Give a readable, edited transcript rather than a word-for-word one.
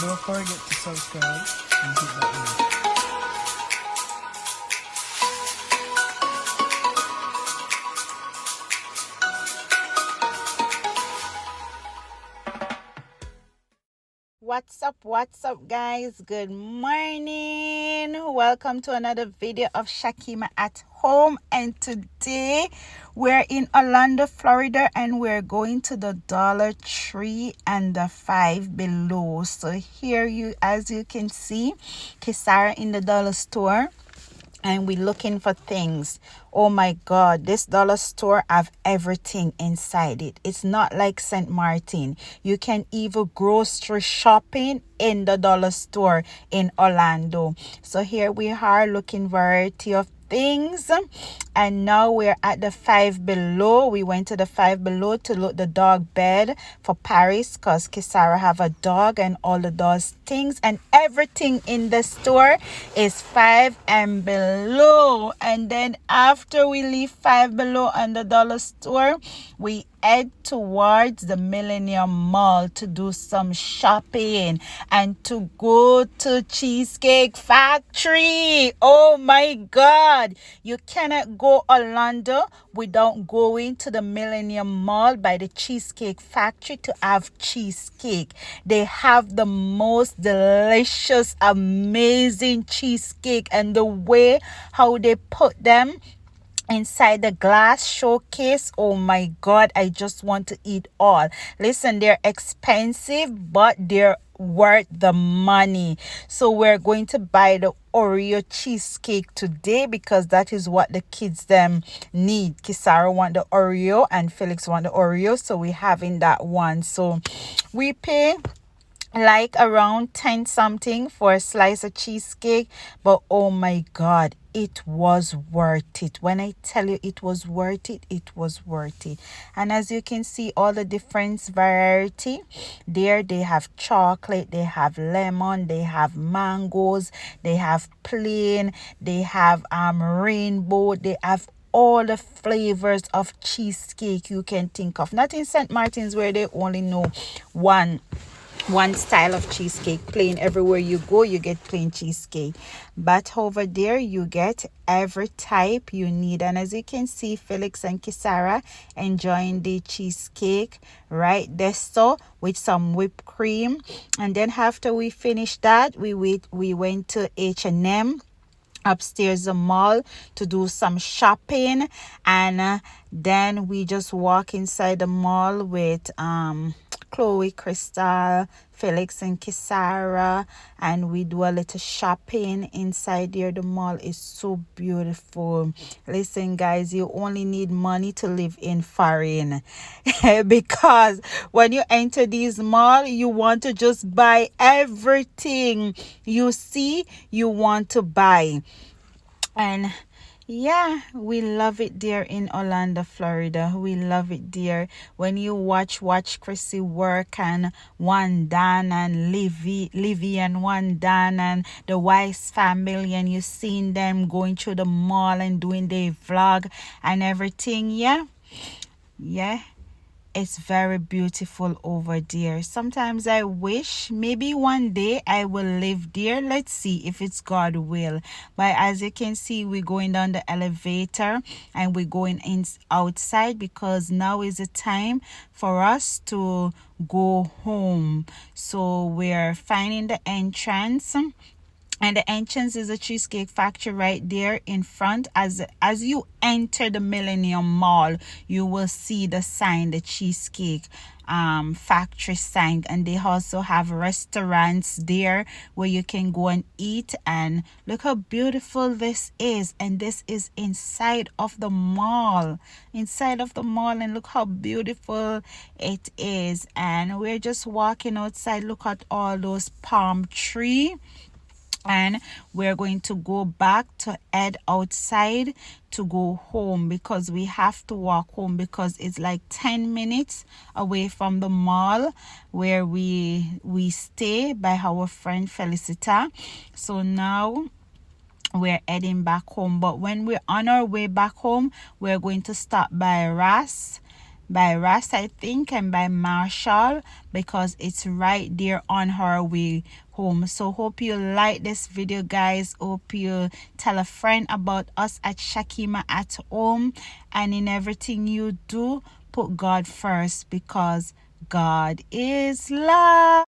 Don't forget to subscribe and hit that bell. What's up, guys? Good morning. Welcome to another video of Shakima at home. And today we're in Orlando, Florida, and we're going to the Dollar Tree and the Five Below. So here as you can see, Kisara in the dollar store, and we're looking for things. Oh my god, this dollar store have everything inside it. It's not like St. Martin. You can even grocery shopping in the dollar store in Orlando. So here we are looking variety of things, and now we're at the Five Below. We went to the Five Below to look the dog bed for Paris because Kisara have a dog, and all the dog's things and everything in the store is Five and Below. And then after we leave Five Below and the dollar store, we head towards the Millennium Mall to do some shopping and to go to Cheesecake Factory. Oh my god, you cannot go Orlando without going to the Millennium Mall by the Cheesecake Factory to have cheesecake. They have the most delicious, amazing cheesecake, and the way how they put them inside the glass showcase, oh my god, I just want to eat all. Listen, they're expensive, but they're worth the money. So we're going to buy the Oreo cheesecake today because that is what the kids them need. Kisara want the Oreo and Felix want the Oreo, so we're having that one. So we pay like around 10 something for a slice of cheesecake, but oh my god, it was worth it. When I tell you it was worth it, it was worth it. And as you can see, all the different variety there, they have chocolate, they have lemon, they have mangoes, they have plain, they have rainbow, they have all the flavors of cheesecake you can think of. Not in St. Martin's where they only know one style of cheesecake, plain. Everywhere you go you get plain cheesecake, but over there you get every type you need. And as you can see, Felix and Kisara enjoying the cheesecake right there, so with some whipped cream. And then after we finished that, we went to H&M upstairs the mall to do some shopping. And then we just walk inside the mall with Chloe, Crystal, Felix and Kisara, and we do a little shopping inside there. The mall is so beautiful. Listen guys, you only need money to live in foreign because when you enter these mall, you want to just buy everything you see you want to buy. And yeah, we love it there in Orlando, Florida. We love it there. When you watch Chrissy work, and Wandan and Livy and Wandan and the Wise family, and you seen them going through the mall and doing their vlog and everything. Yeah, it's very beautiful over there. Sometimes I wish maybe one day I will live there. Let's see if it's God will. But as you can see, we're going down the elevator and we're going in outside because now is the time for us to go home. So we're finding the entrance, and the entrance is a Cheesecake Factory right there in front. As you enter the Millennium Mall, you will see the sign, the Cheesecake Factory sign. And they also have restaurants there where you can go and eat. And look how beautiful this is. And this is inside of the mall, and look how beautiful it is. And we're just walking outside. Look at all those palm trees. And we're going to go back to head outside to go home because we have to walk home because it's like 10 minutes away from the mall where we stay by our friend Felicita. So now we're heading back home, but when we're on our way back home, we're going to stop by Ras by Ras, I think, and by Marshall, because it's right there on our way home. So hope you like this video, guys. Hope you tell a friend about us at Shakima at Home, and in everything you do, put God first, because God is love.